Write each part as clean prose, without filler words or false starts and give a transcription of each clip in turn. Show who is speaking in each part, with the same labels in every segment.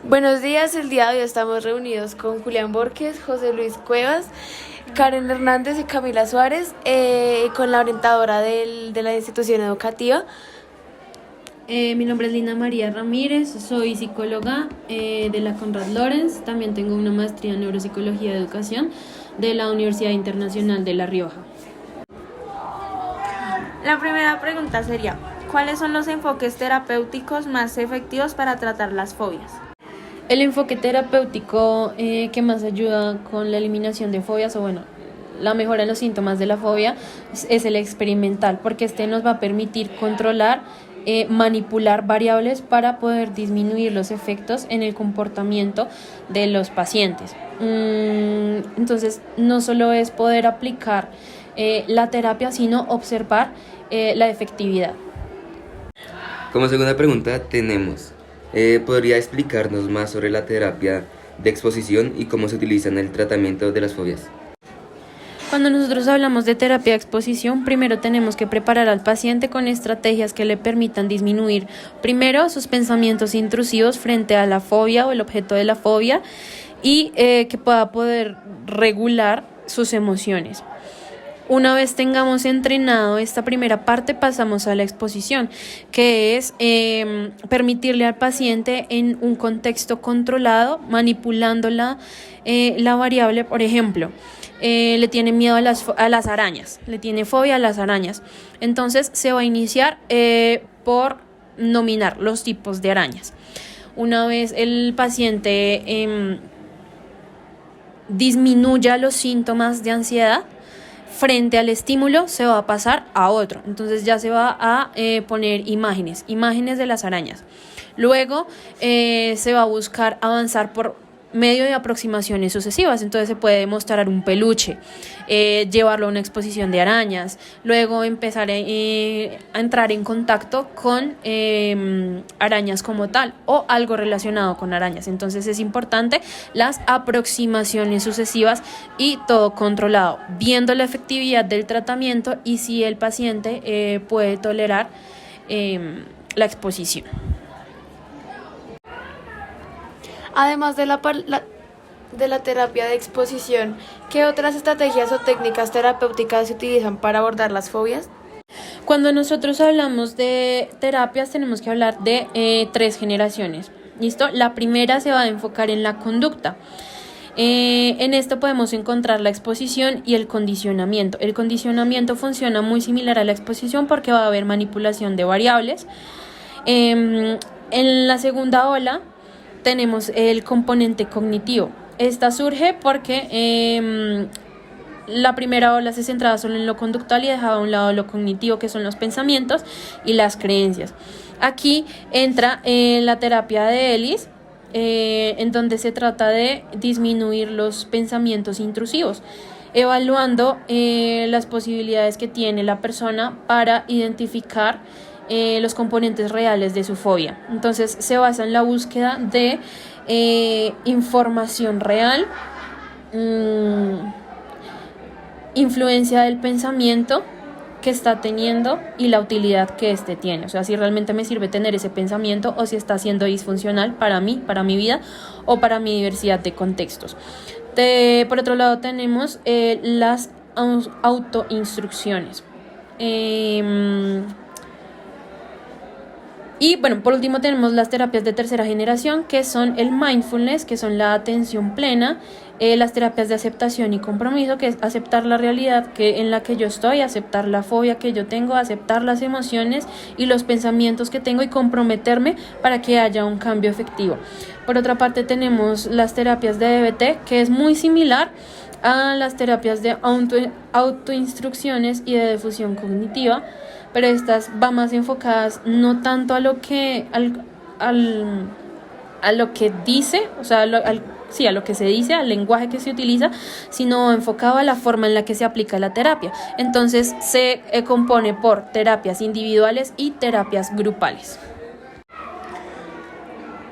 Speaker 1: Buenos días, el día de hoy estamos reunidos con Julián Borges, José Luis Cuevas, Karen Hernández y Camila Suárez, con la orientadora de la institución educativa.
Speaker 2: Mi nombre es Lina María Ramírez, soy psicóloga de la Conrad Lorenz, también tengo una maestría en neuropsicología de educación de la Universidad Internacional de La Rioja.
Speaker 3: La primera pregunta sería, ¿cuáles son los enfoques terapéuticos más efectivos para tratar las fobias?
Speaker 2: El enfoque terapéutico que más ayuda con la eliminación de fobias la mejora en los síntomas de la fobia es el experimental, porque este nos va a permitir controlar, manipular variables para poder disminuir los efectos en el comportamiento de los pacientes. Entonces, no solo es poder aplicar la terapia, sino observar la efectividad.
Speaker 4: Como segunda pregunta tenemos, ¿podría explicarnos más sobre la terapia de exposición y cómo se utiliza en el tratamiento de las fobias?
Speaker 2: Cuando nosotros hablamos de terapia de exposición, primero tenemos que preparar al paciente con estrategias que le permitan disminuir primero sus pensamientos intrusivos frente a la fobia o el objeto de la fobia y que pueda poder regular sus emociones. Una vez tengamos entrenado esta primera parte, pasamos a la exposición, que es permitirle al paciente en un contexto controlado, manipulando la variable. Por ejemplo, le tiene miedo a las arañas, le tiene fobia a las arañas. Entonces se va a iniciar por nominar los tipos de arañas. Una vez el paciente disminuya los síntomas de ansiedad, frente al estímulo se va a pasar a otro. Entonces ya se va a poner imágenes de las arañas. Luego se va a buscar avanzar por medio de aproximaciones sucesivas. Entonces se puede mostrar un peluche, llevarlo a una exposición de arañas, luego empezar a entrar en contacto con arañas como tal o algo relacionado con arañas. Entonces es importante las aproximaciones sucesivas y todo controlado, viendo la efectividad del tratamiento y si el paciente puede tolerar la exposición.
Speaker 1: Además de la terapia de exposición, ¿qué otras estrategias o técnicas terapéuticas se utilizan para abordar las fobias?
Speaker 2: Cuando nosotros hablamos de terapias, tenemos que hablar de 3 generaciones. ¿Listo? La primera se va a enfocar en la conducta. En esto podemos encontrar la exposición y el condicionamiento. El condicionamiento funciona muy similar a la exposición porque va a haber manipulación de variables. En la segunda ola tenemos el componente cognitivo. Esta surge porque la primera ola se centraba solo en lo conductual y dejaba a un lado lo cognitivo, que son los pensamientos y las creencias. Aquí entra la terapia de Ellis, en donde se trata de disminuir los pensamientos intrusivos, evaluando las posibilidades que tiene la persona para identificar los componentes reales de su fobia. Entonces se basa en la búsqueda de información real, influencia del pensamiento que está teniendo y la utilidad que éste tiene. O sea, si realmente me sirve tener ese pensamiento o si está siendo disfuncional para mí, para mi vida o para mi diversidad de contextos. Por otro lado tenemos las autoinstrucciones. Y por último tenemos las terapias de tercera generación, que son el mindfulness, que son la atención plena, las terapias de aceptación y compromiso, que es aceptar la realidad en la que yo estoy, aceptar la fobia que yo tengo, aceptar las emociones y los pensamientos que tengo y comprometerme para que haya un cambio efectivo. Por otra parte tenemos las terapias de DBT, que es muy similar a las terapias de autoinstrucciones y de difusión cognitiva, pero estas van más enfocadas no tanto a lo que a lo que dice, o sea, a lo que se dice, al lenguaje que se utiliza, sino enfocado a la forma en la que se aplica la terapia. Entonces se compone por terapias individuales y terapias grupales.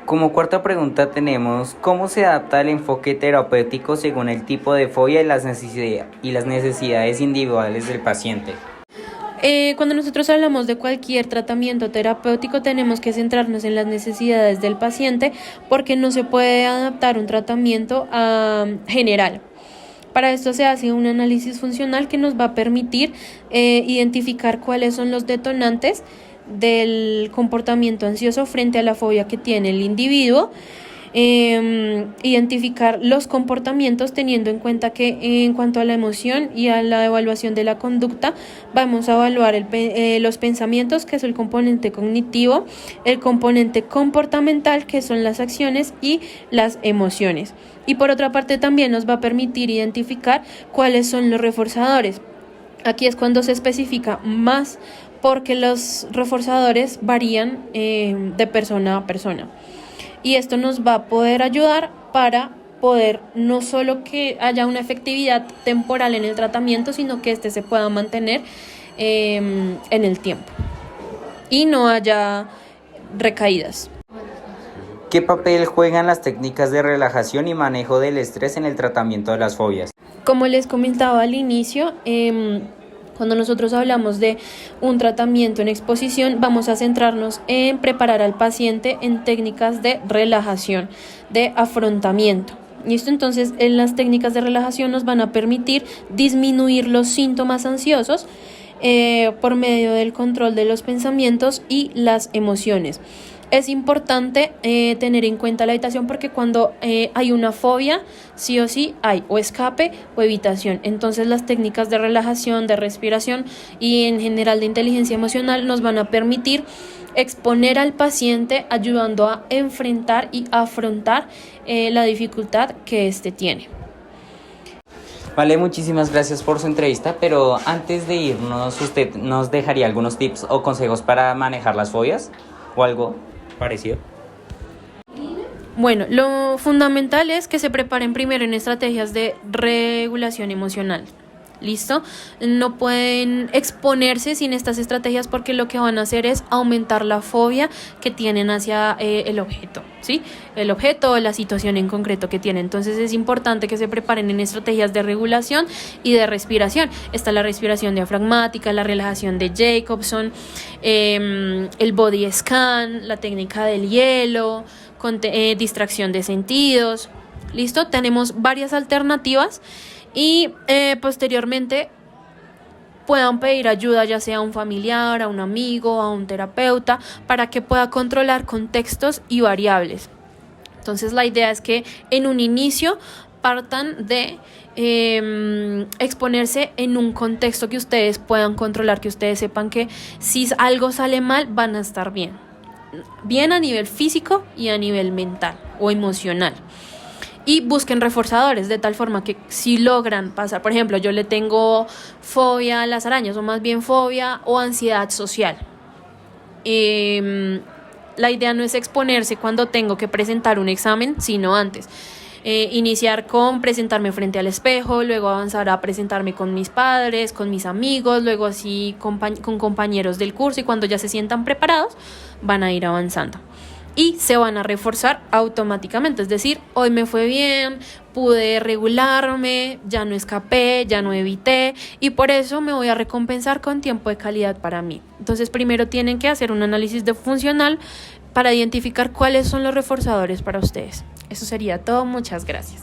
Speaker 5: Como cuarta pregunta tenemos, ¿cómo se adapta el enfoque terapéutico según el tipo de fobia y las necesidades individuales del paciente?
Speaker 2: Cuando nosotros hablamos de cualquier tratamiento terapéutico, tenemos que centrarnos en las necesidades del paciente porque no se puede adaptar un tratamiento general. Para esto se hace un análisis funcional que nos va a permitir identificar cuáles son los detonantes del comportamiento ansioso frente a la fobia que tiene el individuo. Identificar los comportamientos teniendo en cuenta que en cuanto a la emoción y a la evaluación de la conducta vamos a evaluar los pensamientos, que es el componente cognitivo, el componente comportamental, que son las acciones, y las emociones. Y por otra parte también nos va a permitir identificar cuáles son los reforzadores. Aquí es cuando se especifica más porque los reforzadores varían de persona a persona. Y esto nos va a poder ayudar para poder no solo que haya una efectividad temporal en el tratamiento, sino que este se pueda mantener en el tiempo y no haya recaídas.
Speaker 5: ¿Qué papel juegan las técnicas de relajación y manejo del estrés en el tratamiento de las fobias?
Speaker 2: Como les comentaba al inicio, cuando nosotros hablamos de un tratamiento en exposición, vamos a centrarnos en preparar al paciente en técnicas de relajación, de afrontamiento. ¿Listo? Entonces, en las técnicas de relajación nos van a permitir disminuir los síntomas ansiosos por medio del control de los pensamientos y las emociones. Es importante tener en cuenta la evitación porque cuando hay una fobia, sí o sí hay o escape o evitación. Entonces las técnicas de relajación, de respiración y en general de inteligencia emocional nos van a permitir exponer al paciente ayudando a enfrentar y afrontar la dificultad que éste tiene.
Speaker 5: Vale, muchísimas gracias por su entrevista, pero antes de irnos, ¿usted nos dejaría algunos tips o consejos para manejar las fobias o algo parecido?
Speaker 2: Bueno, lo fundamental es que se preparen primero en estrategias de regulación emocional. ¿Listo? No pueden exponerse sin estas estrategias porque lo que van a hacer es aumentar la fobia que tienen hacia el objeto, ¿sí? El objeto o la situación en concreto que tienen. Entonces es importante que se preparen en estrategias de regulación y de respiración. Está la respiración diafragmática, la relajación de Jacobson, el body scan, la técnica del hielo, distracción de sentidos. ¿Listo? Tenemos varias alternativas. Y posteriormente puedan pedir ayuda ya sea a un familiar, a un amigo, a un terapeuta para que pueda controlar contextos y variables. Entonces la idea es que en un inicio partan de exponerse en un contexto que ustedes puedan controlar, que ustedes sepan que si algo sale mal van a estar bien a nivel físico y a nivel mental o emocional. Y busquen reforzadores de tal forma que si logran pasar, por ejemplo, yo le tengo fobia a las arañas o más bien fobia o ansiedad social. La idea no es exponerse cuando tengo que presentar un examen, sino antes. Iniciar con presentarme frente al espejo, luego avanzar a presentarme con mis padres, con mis amigos, luego así con compañeros del curso y cuando ya se sientan preparados van a ir avanzando. Y se van a reforzar automáticamente, es decir, hoy me fue bien, pude regularme, ya no escapé, ya no evité y por eso me voy a recompensar con tiempo de calidad para mí. Entonces primero tienen que hacer un análisis de funcional para identificar cuáles son los reforzadores para ustedes. Eso sería todo, muchas gracias.